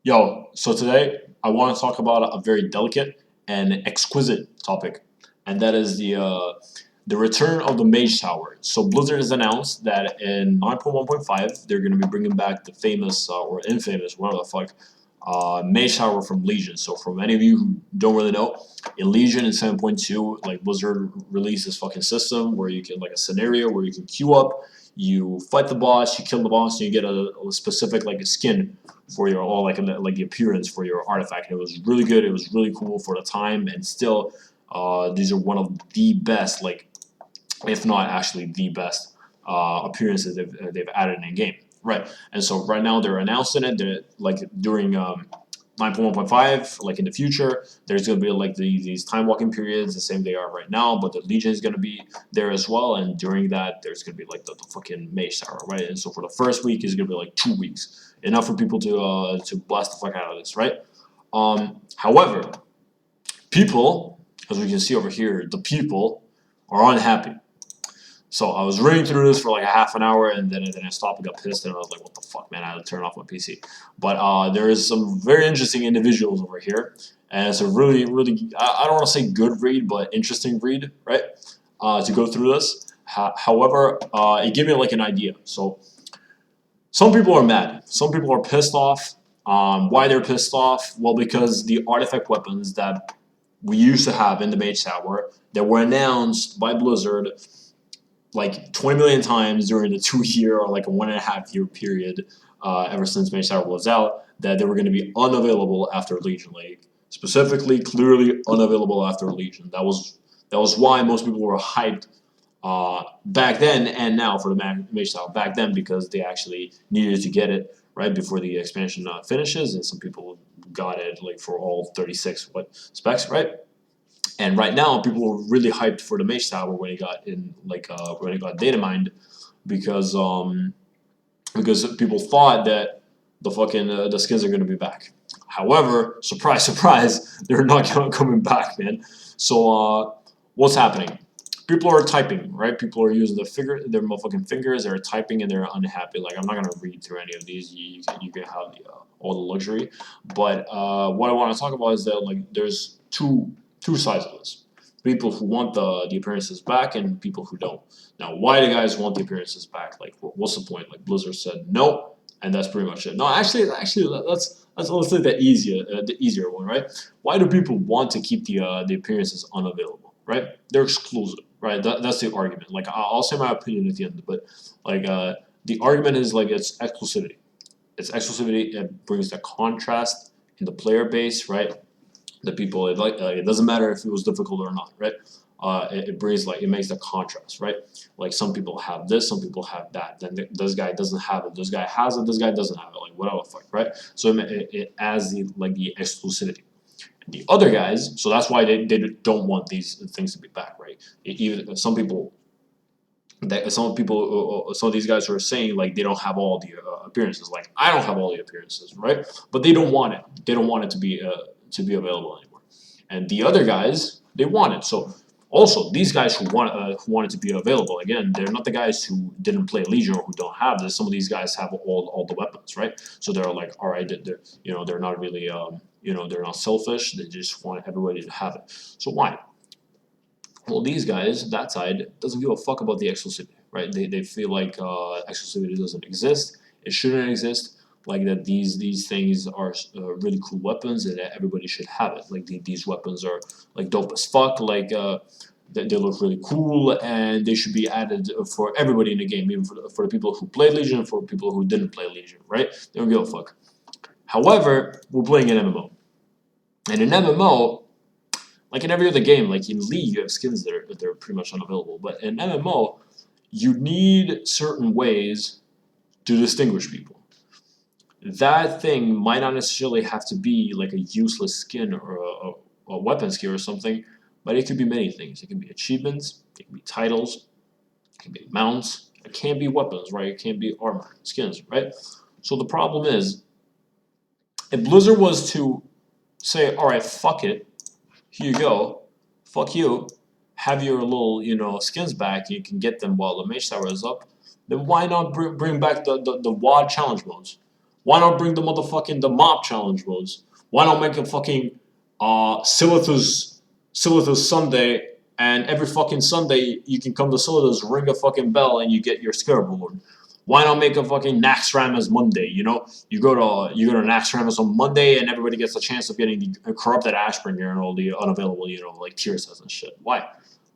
Yo, so today I want to talk about a very delicate and exquisite topic, and that is the return of the Mage Tower. So Blizzard has announced that in 9.1.5 they're going to be bringing back the famous or infamous, whatever the fuck, Mage Tower from Legion. So from any of you who don't really know, in Legion in 7.2, like Blizzard released this fucking system where you can like a scenario where you can queue up, you fight the boss, you kill the boss, and you get a specific like a skin for your all like the appearance for your artifact. And it was really good. It was really cool for the time, and still, these are one of the best, like if not actually the best appearances they've added in a game. Right, and so right now they're announcing it. They're like during 9.1.5, like in the future, there's gonna be like these time walking periods, the same they are right now. But the Legion is gonna be there as well, and during that, there's gonna be like the fucking Mage Tower, right? And so for the first week, is gonna be like 2 weeks, enough for people to blast the fuck out of this, right? However, people, as we can see over here, the people are unhappy. So I was reading through this for like a half an hour, and then I stopped and got pissed, and I was like, "What the fuck, man!" I had to turn off my PC. But there is some very interesting individuals over here, and it's a really, really I don't want to say good read, but interesting read, right? To go through this. However, it gave me like an idea. So some people are mad. Some people are pissed off. Why they're pissed off? Well, because the artifact weapons that we used to have in the Mage Tower that were announced by Blizzard like 20 million times during the 2 year or like a 1.5 year period ever since Mage Tower was out, that they were going to be unavailable after Legion. Like specifically, clearly unavailable after Legion. That was why most people were hyped back then and now for the Mage Tower. Back then because they actually needed to get it right before the expansion finishes, and some people got it like for all 36 specs, right? And right now, people were really hyped for the Mage Tower when it got in, like when it got data mined, because people thought that the skins are going to be back. However, surprise, surprise, they're not coming back, man. So what's happening? People are typing, right? People are using their motherfucking fingers. They're typing and they're unhappy. Like I'm not gonna read through any of these. You can have all the luxury. But what I want to talk about is that like there's two sides of this. People who want the appearances back and people who don't. Now, why do guys want the appearances back? Like, what's the point? Like Blizzard said no, and that's pretty much it. No, actually, let's take the easier one, right? Why do people want to keep the appearances unavailable? Right? They're exclusive, right? That's the argument. Like, I'll say my opinion at the end, but like the argument is like it's exclusivity. It's exclusivity. It brings the contrast in the player base, right? The people it doesn't matter if it was difficult or not, right? It brings like it makes the contrast, right? Like some people have this, some people have that. Then this guy doesn't have it. This guy has it. This guy doesn't have it. Like whatever the fuck, right? So it adds the exclusivity. The other guys, so that's why they don't want these things to be back, right? Even some of these guys are saying like they don't have all the appearances. Like I don't have all the appearances, right? But they don't want it. They don't want it to be available anymore. And the other guys, they want it. So also these guys who want it to be available, again, they're not the guys who didn't play Legion or who don't have this. Some of these guys have all the weapons, right? So they're like, all right, they're not really they're not selfish. They just want everybody to have it. So why? Well, these guys, that side, doesn't give a fuck about the exclusivity, right? They feel like exclusivity doesn't exist. It shouldn't exist. Like that these things are really cool weapons and that everybody should have it. Like these weapons are like dope as fuck. Like they look really cool and they should be added for everybody in the game, even for the people who play Legion and for people who didn't play Legion, right? They don't give a fuck. However, we're playing an MMO. And in MMO, like in every other game, like in League, you have skins that are pretty much unavailable. But in MMO, you need certain ways to distinguish people. That thing might not necessarily have to be like a useless skin or a weapon skill or something, but it could be many things. It can be achievements, it can be titles, it can be mounts, it can be weapons, right? It can be armor, skins, right? So the problem is, if Blizzard was to say, all right, fuck it, here you go, fuck you, have your little, skins back, you can get them while the Mage Tower is up, then why not bring back the WoD challenge modes? Why not bring the mob challenge modes? Why not make a fucking Silithus Sunday, and every fucking Sunday you can come to Silithus, ring a fucking bell, and you get your Scarab Reward. Why not make a fucking Naxxramas Monday? You know, you go to Naxxramas on Monday, and everybody gets a chance of getting the corrupted Ashbringer and all the unavailable, like tier sets and shit. Why?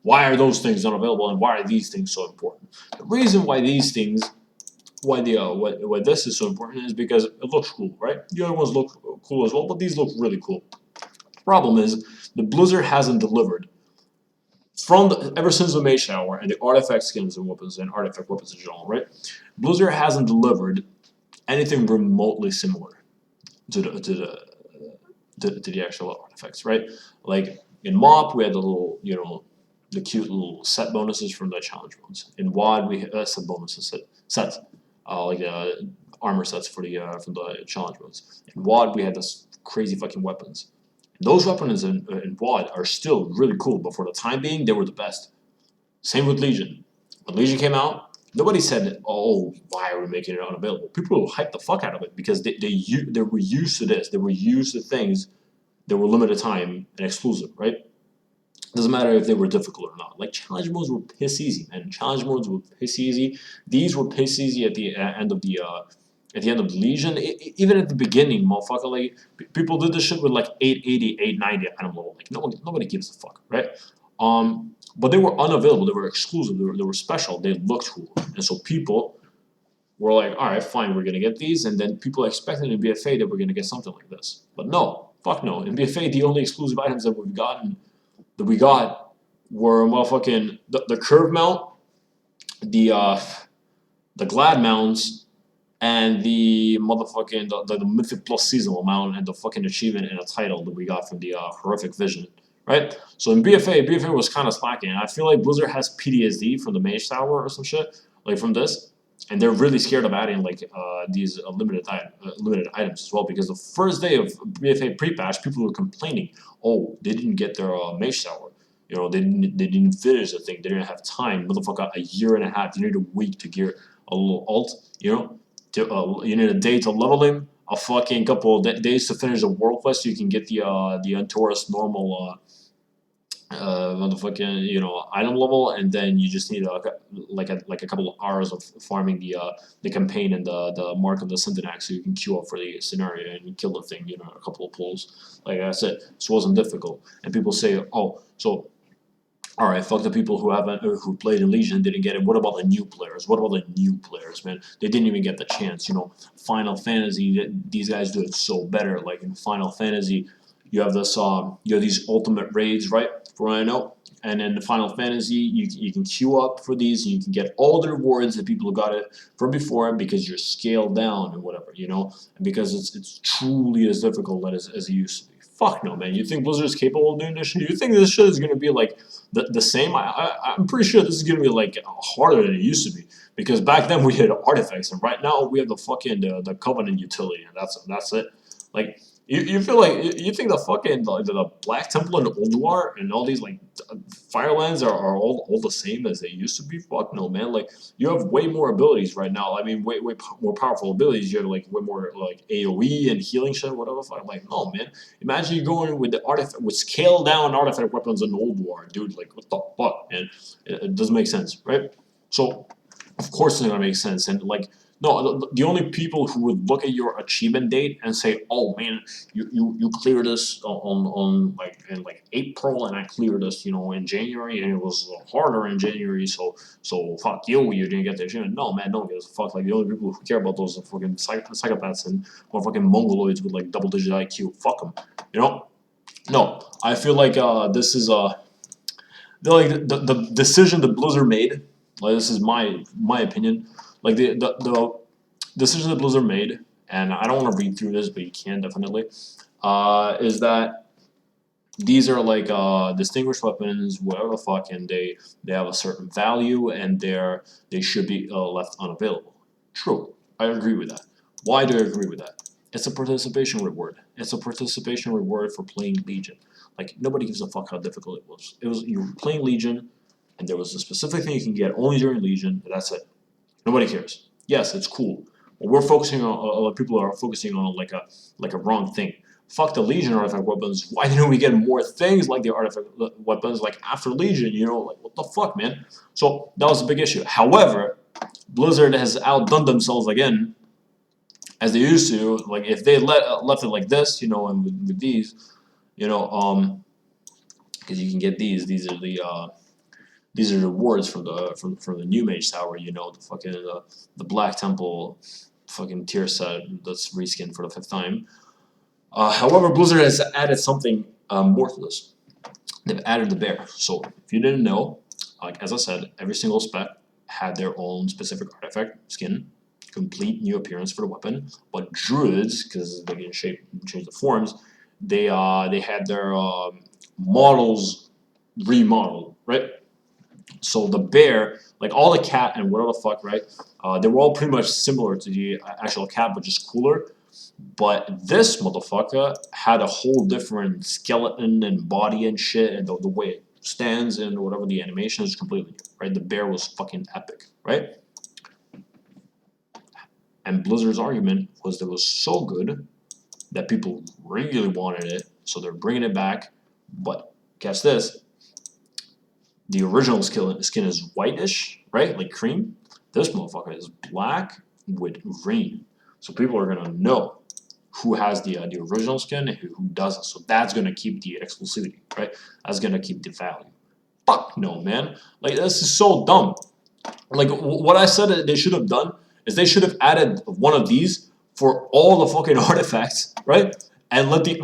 Why are those things unavailable, and why are these things so important? The reason why these things, why this is so important is because it looks cool, right? The other ones look cool as well, but these look really cool. Problem is, the Blizzard hasn't delivered ever since the Mage Tower and the artifact skins and weapons and artifact weapons in general, right? Blizzard hasn't delivered anything remotely similar to the actual artifacts, right? Like in MOP, we had the little, the cute little set bonuses from the challenge modes. In WoD, we had set bonuses sets, like armor sets for from the challenge modes. In WoD, we had this crazy fucking weapons. Those weapons in WoD are still really cool, but for the time being, they were the best. Same with Legion. When Legion came out, nobody said, "Oh, why are we making it unavailable?" People hyped the fuck out of it because they were used to this. They were used to things that were limited time and exclusive, right? Doesn't matter if they were difficult or not. Like challenge modes were piss easy, man. Challenge modes were piss easy. These were piss easy at the end of the Legion. Even at the beginning, motherfucker. Like people did this shit with like 880, 890 item level. Like nobody gives a fuck, right? But they were unavailable. They were exclusive. They were special. They looked cool, and so people were like, all right, fine, we're gonna get these, and then people expected in BFA that we're gonna get something like this. But no, fuck no. In BFA, the only exclusive items that we got were motherfucking the curve mount, the glad mounts, and the motherfucking the mythic plus seasonal mount and the fucking achievement and a title that we got from the horrific vision. Right? So in BFA was kind of slacking. I feel like Blizzard has PTSD from the Mage Tower or some shit, like from this. And they're really scared of adding like these limited items as well, because the first day of BFA pre-patch, people were complaining, oh, they didn't get their Mage Tower. They didn't finish the thing. They didn't have time. Motherfucker, a year and a half. You need a week to gear a little alt. You need a day to level him. A fucking couple of days to finish the world quest. So you can get the Antorus normal motherfucking item level, and then you just need like a couple of hours of farming the campaign and the mark of the Syntonax, so you can queue up for the scenario and kill the thing. A couple of pulls. Like I said, this wasn't difficult. And people say, oh, so all right, fuck the people who played in Legion and didn't get it. What about the new players? What about the new players, man? They didn't even get the chance. Final Fantasy, these guys do it so better. Like in Final Fantasy, you have these ultimate raids, right? For what I know. And in the Final Fantasy, you can queue up for these, and you can get all the rewards that people got it from before because you're scaled down and whatever, and because it's truly as difficult as it used to be. Fuck no, man. You think Blizzard is capable of doing this shit? You think this shit is gonna be like the same? I'm pretty sure this is gonna be like harder than it used to be, because back then we had artifacts, and right now we have the fucking the Covenant utility, and that's it. Like you feel like you think the fucking the Black Temple and the Ulduar and all these like Firelands are all the same as they used to be? Fuck no, man. Like you have way more abilities right now. I mean, way more powerful abilities. You have like way more like AOE and healing shit, whatever. I'm like, no, man. Imagine you going with the artifact with scaled down artifact weapons in Ulduar, dude. Like what the fuck, man? It doesn't make sense, right? So of course it's gonna make sense, and like. No, the only people who would look at your achievement date and say, "Oh man, you cleared this on like in like April, and I cleared this in January, and it was harder in January, so fuck you didn't get the achievement." No, man, don't give a fuck. Like the only people who care about those are fucking psychopaths and motherfucking mongoloids with like double-digit IQ. Fuck them, No, I feel like this is like the decision that Blizzard made. Like this is my opinion. Like the decision that Blizzard made, and I don't want to read through this, but you can definitely, is that these are like distinguished weapons, whatever the fuck, and they have a certain value, and they should be left unavailable. True, I agree with that. Why do I agree with that? It's a participation reward. It's a participation reward for playing Legion. Like nobody gives a fuck how difficult it was. You were playing Legion, and there was a specific thing you can get only during Legion. And that's it. Nobody cares. Yes, it's cool, we're focusing on, people are focusing on like a wrong thing. Fuck the Legion artifact weapons. Why didn't we get more things like the artifact weapons like after Legion? You know, like what the fuck, man? So that was a big issue. However, Blizzard has outdone themselves again, as they used to. Like if they left it like this, you know, and with these, you know, because you can get these. These are the rewards from the new Mage Tower. You know, the fucking the Black Temple, fucking tier set that's reskinned for the 5th time. However, Blizzard has added something more to this. They've added the bear. So if you didn't know, like as I said, every single spec had their own specific artifact skin, complete new appearance for the weapon. But druids, because they can change the forms, they had their models remodeled, right? So the bear, like all the cat and whatever the fuck, right? They were all pretty much similar to the actual cat, but just cooler. But this motherfucker had a whole different skeleton and body and shit, and the way it stands and whatever the animation is completely new, right? The bear was fucking epic, right? And Blizzard's argument was that it was so good that people really wanted it, so they're bringing it back. But catch this, the original skin is whitish, right? Like cream. This motherfucker is black with green. So people are gonna know who has the original skin and who doesn't. So that's gonna keep the exclusivity, right? That's gonna keep the value. Fuck no, man. Like this is so dumb. Like what I said that they should have done is they should have added one of these for all the fucking artifacts, right? And let the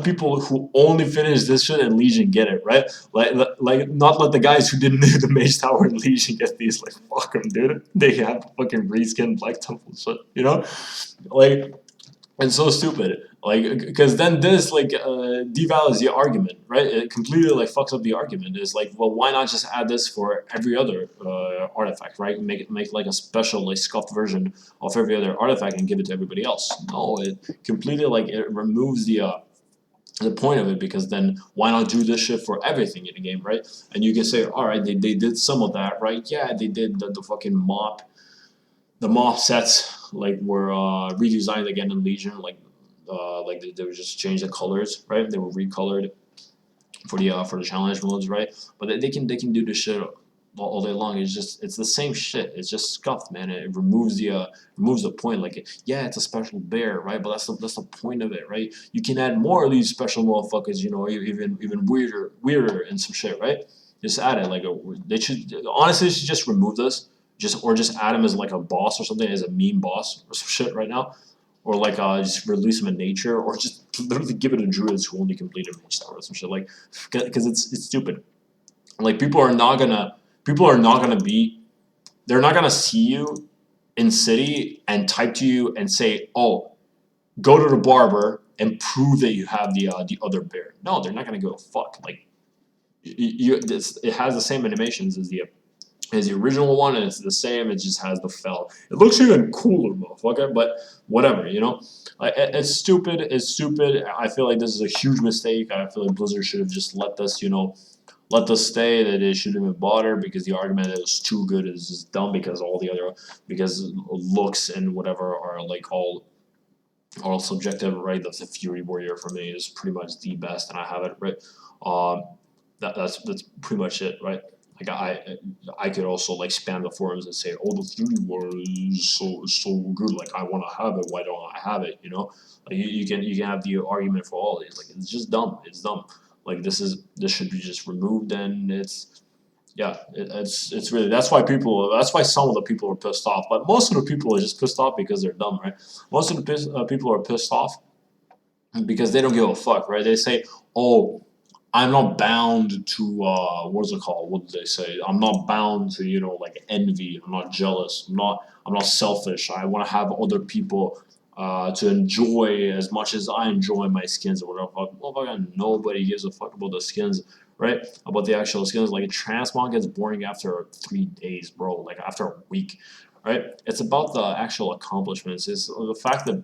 people who only finish this shit in Legion get it, right? Like not let the guys who didn't do the Mage Tower in Legion get these. Like fuck them, dude. They have fucking reskin Black Temple shit, you know? Like it's so stupid. Like, because then this like devalues the argument, right? It completely like fucks up the argument. It's like, well, why not just add this for every other artifact, right? Make like a special like scuffed version of every other artifact and give it to everybody else. No, it completely like it removes the point of it, because then why not do this shit for everything in the game, right? And you can say, all right, they did some of that, right? Yeah, they did the fucking mop. The mop sets like were redesigned again in Legion, like they would just change the colors, right? They were recolored for the challenge modes, right? But they can do this shit all day long. It's the same shit. It's just scuffed, man. It removes the point. Like yeah, it's a special bear, right? But that's the point of it, right? You can add more of these special motherfuckers, you know, even weirder and some shit, right? Just add it. Like they should honestly they should just remove this. Just add him as like a boss or something, as a meme boss or some shit right now, or like just release him in nature, or just literally give it to druids who only completed Mage Tower or some shit, like because it's stupid. Like people are not gonna be, they're not gonna see you in city and type to you and say, oh, go to the barber and prove that you have the other bear. No, they're not gonna give a fuck. Like it has the same animations as the original one, and it's the same. It just has the fell. It looks even cooler, motherfucker. But whatever, you know. It's stupid. It's stupid. I feel like this is a huge mistake. I feel like Blizzard should have just let this, you know, let this stay. That they shouldn't have bother, because the argument that it was too good is just dumb, because all the other, because looks and whatever are like all subjective, right? The Fury Warrior for me is pretty much the best, and I have it, right. That's pretty much it, right? Like I could also like spam the forums and say, oh, the Fury Warrior is so good. Like I want to have it. Why don't I have it? You know, like you can have the argument for all these. Like it's just dumb. It's dumb. Like this should be just removed, and it's yeah, it's really, that's why some of the people are pissed off, but most of the people are just pissed off because they're dumb, right? Most of the people are pissed off because they don't give a fuck, right? They say, oh, I'm not bound to what's it called? What do they say? I'm not bound to, you know, like envy. I'm not jealous. I'm not selfish. I want to have other people to enjoy as much as I enjoy my skins or whatever. Well, nobody gives a fuck about the skins, right? About the actual skins. Like a transmog gets boring after 3 days, bro. Like after a week, right? It's about the actual accomplishments. It's the fact that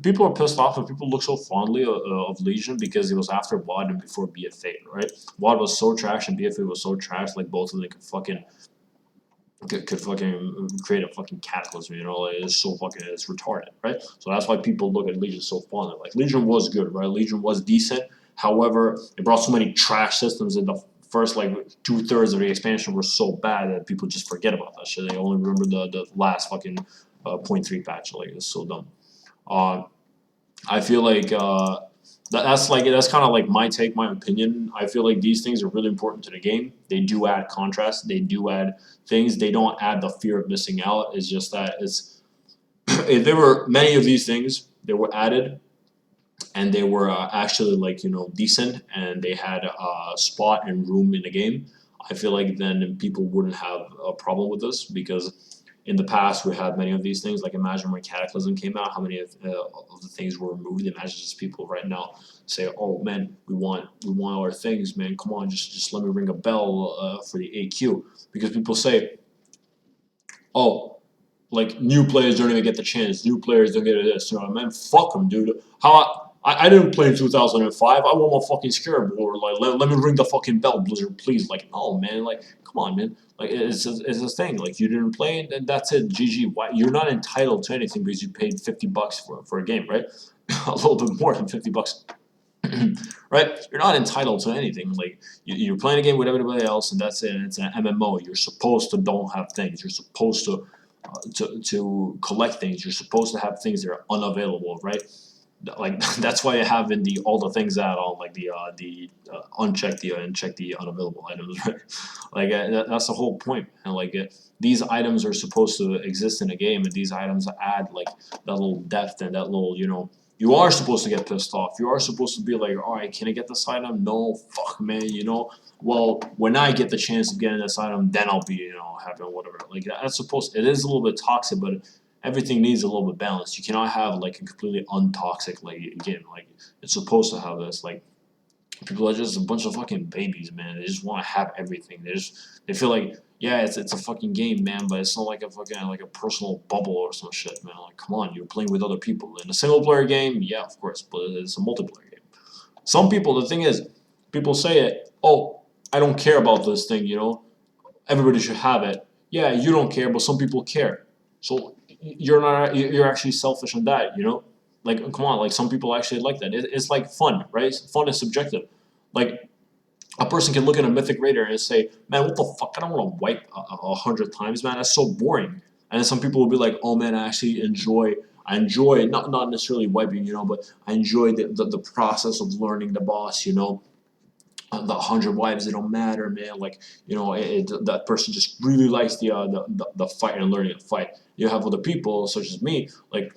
people are pissed off and people look so fondly of Legion because it was after WoD and before BFA, right? WoD was so trash and BFA was so trash, like both of them could fucking could fucking create a fucking cataclysm, you know, like, it's so fucking, it's retarded, right? So that's why people look at Legion so fondly. Like, Legion was good, right? Legion was decent. However, it brought so many trash systems in the first, like, 2/3 of the expansion were so bad that people just forget about that shit. They only remember the last fucking .3 patch. Like, it's so dumb. Uh, I feel like that's kind of like my take, my opinion. I feel like these things are really important to the game. They do add contrast. They do add things. They don't add the fear of missing out. It's just that it's if there were many of these things, they were added and they were actually, like, you know, decent and they had a spot and room in the game. I feel like then people wouldn't have a problem with this because in the past we had many of these things. Like, imagine when Cataclysm came out, how many of the things were removed. Imagine just people right now say, "Oh man, we want our things, man. Come on, just let me ring a bell for the AQ," because people say, "Oh, like, new players don't even get the chance. New players don't get this." You know, man, fuck them, dude. I didn't play in 2005. I want my fucking scareboard. Like, let me ring the fucking bell, Blizzard, please. Like, no, man. Like, come on, man. Like, it's a thing. Like, you didn't play it, and that's it. GG. Why? You're not entitled to anything because you paid $50 for a game, right? A little bit more than $50. Right? You're not entitled to anything. Like, you're playing a game with everybody else, and that's it. It's an MMO. You're supposed to don't have things. You're supposed to collect things. You're supposed to have things that are unavailable, right? Like, that's why I have in the all the things that on, like, the uncheck the and check the unavailable items, right? Like, that's the whole point. And like, these items are supposed to exist in a game, and these items add, like, that little depth and that little, you know. You are supposed to get pissed off. You are supposed to be like, all right, can I get this item? No, fuck, man, you know. Well, when I get the chance of getting this item, then I'll be, you know, happy or whatever. Like, that's supposed. It is a little bit toxic, but everything needs a little bit balance. You cannot have, like, a completely untoxic, like, game. Like, it's supposed to have this. Like, people are just a bunch of fucking babies, man. They just want to have everything. They feel like, yeah, it's a fucking game, man, but it's not like a fucking, like, a personal bubble or some shit, man. Like, come on, you're playing with other people in a single player game, yeah, of course, but it's a multiplayer game. Some people, the thing is, people say it. Oh, I don't care about this thing, you know. Everybody should have it. Yeah, you don't care, but some people care. So you're not. You're actually selfish in that, you know. Like, come on, like, some people actually like that. It's like fun, right? Fun is subjective. Like, a person can look at a Mythic Raider and say, "Man, what the fuck? I don't want to wipe 100 times, man. That's so boring." And then some people will be like, "Oh man, I actually enjoy. I enjoy not necessarily wiping, you know, but I enjoy the process of learning the boss, you know." The 100 wives, it don't matter, man. Like, you know, that person just really likes the fight and learning to fight. You have other people such as me, like,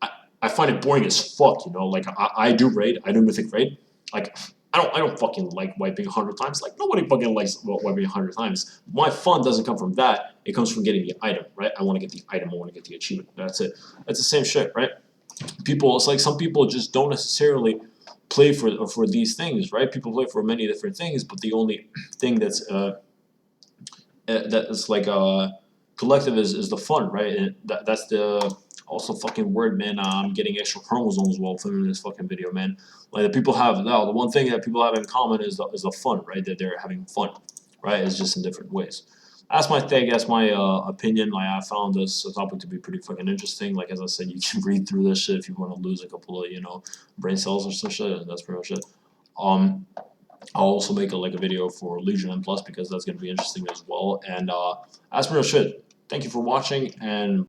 I find it boring as fuck, you know. Like, I do raid, I do mythic raid. Like, I don't fucking like wiping 100 times. Like, nobody fucking likes wiping 100 times. My fun doesn't come from that. It comes from getting the item, right? I want to get the item. I want to get the achievement. That's it. It's the same shit, right? People, it's like some people just don't necessarily play for these things, right? People play for many different things, but the only thing that is like collective is the fun, right? And that's the also fucking word, man. I'm getting extra chromosomes while filming this fucking video, man. Like, the people have now, the one thing that people have in common is the fun, right? That they're having fun, right? It's just in different ways. That's my take. That's my opinion. Like, I found this topic to be pretty fucking interesting. Like, as I said, you can read through this shit if you want to lose a couple of, you know, brain cells or some shit. And that's pretty much it. I'll also make like a video for Legion M Plus because that's gonna be interesting as well. And that's pretty much it. Thank you for watching, and